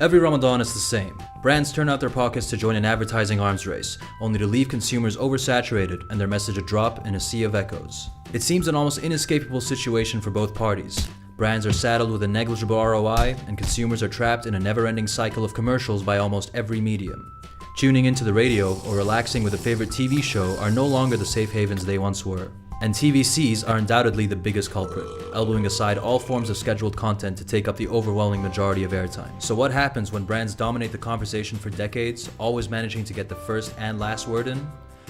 Every Ramadan is the same. Brands turn out their pockets to join an advertising arms race, only to leave consumers oversaturated and their message a drop in a sea of echoes. It seems an almost inescapable situation for both parties. Brands are saddled with a negligible ROI, and consumers are trapped in a never-ending cycle of commercials by almost every medium. Tuning into the radio or relaxing with a favorite TV show are no longer the safe havens they once were. And TVCs are undoubtedly the biggest culprit, elbowing aside all forms of scheduled content to take up the overwhelming majority of airtime. So what happens when brands dominate the conversation for decades, always managing to get the first and last word in?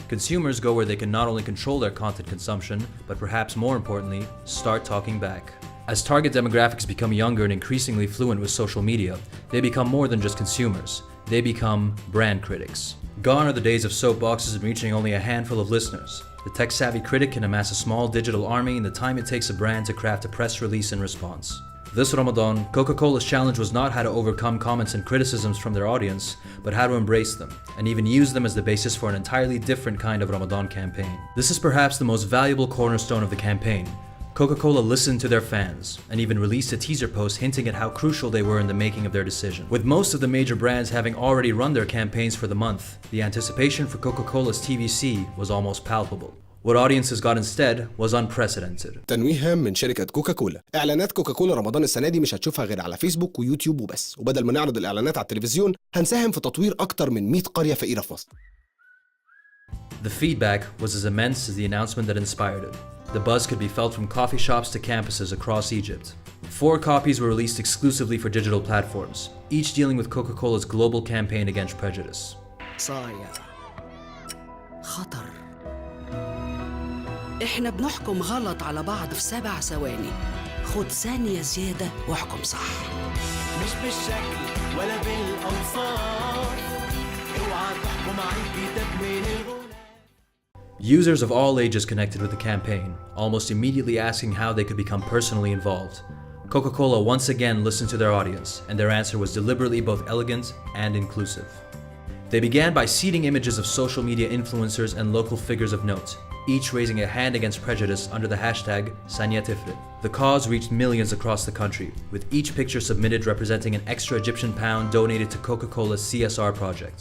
Consumers go where they can not only control their content consumption, but perhaps more importantly, start talking back. As target demographics become younger and increasingly fluent with social media, they become more than just consumers. They become brand critics. Gone are the days of soapboxes and reaching only a handful of listeners. The tech-savvy critic can amass a small digital army in the time it takes a brand to craft a press release in response. This Ramadan, Coca-Cola's challenge was not how to overcome comments and criticisms from their audience, but how to embrace them, and even use them as the basis for an entirely different kind of Ramadan campaign. This is perhaps the most valuable cornerstone of the campaign. Coca-Cola listened to their fans, and even released a teaser post hinting at how crucial they were in the making of their decision. With most of the major brands having already run their campaigns for the month, the anticipation for Coca-Cola's TVC was almost palpable. What audiences got instead was unprecedented. تنويه هام من شركة كوكاكولا. إعلانات كوكاكولا رمضان السنة دي مش هتشوفها غير على فيسبوك ويوتيوب وبس، وبدل ما نعرض الإعلانات على التلفزيون هنساهم في تطوير أكتر من 100 قرية فقيرة في مصر. The feedback was as immense as the announcement that inspired it. The buzz could be felt from coffee shops to campuses across Egypt. 4 copies were released exclusively for digital platforms, each dealing with Coca-Cola's global campaign against prejudice. صايع خطر. احنا بنحكم غلط على بعض في 7 ثواني. خد ثانية زيادة واحكم صح. مش بالشكل ولا بالأوصاف. اوعى تحكم على الكتاب من الغلاف. Users of all ages connected with the campaign, almost immediately asking how they could become personally involved. Coca-Cola once again listened to their audience, and their answer was deliberately both elegant and inclusive. They began by seeding images of social media influencers and local figures of note, each raising a hand against prejudice under the hashtag #SaniyaTifrit. The cause reached millions across the country, with each picture submitted representing an extra Egyptian pound donated to Coca-Cola's CSR project.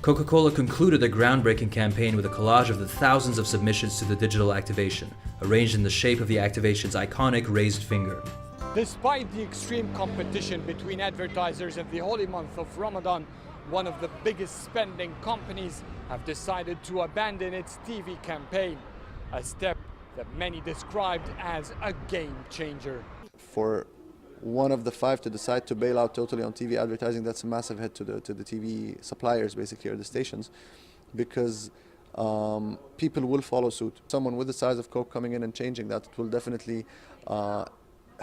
Coca-Cola concluded their groundbreaking campaign with a collage of the thousands of submissions to the digital activation, arranged in the shape of the activation's iconic raised finger. Despite the extreme competition between advertisers in the holy month of Ramadan, one of the biggest spending companies have decided to abandon its TV campaign, a step that many described as a game changer. For one of the 5 to decide to bail out totally on TV advertising, that's a massive hit to the TV suppliers, basically, or the stations, because people will follow suit. Someone with the size of Coke coming in and changing that, it will definitely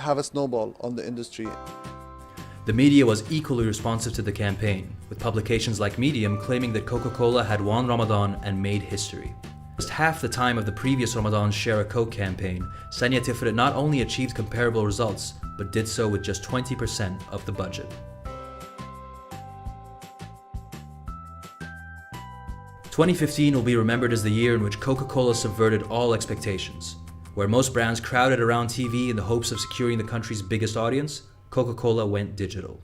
have a snowball on the industry. The media was equally responsive to the campaign, with publications like Medium claiming that Coca-Cola had won Ramadan and made history. Just half the time of the previous Ramadan's Share a Coke campaign, #SaniyaTifrit not only achieved comparable results, but did so with just 20% of the budget. 2015 will be remembered as the year in which Coca-Cola subverted all expectations. Where most brands crowded around TV in the hopes of securing the country's biggest audience, Coca-Cola went digital.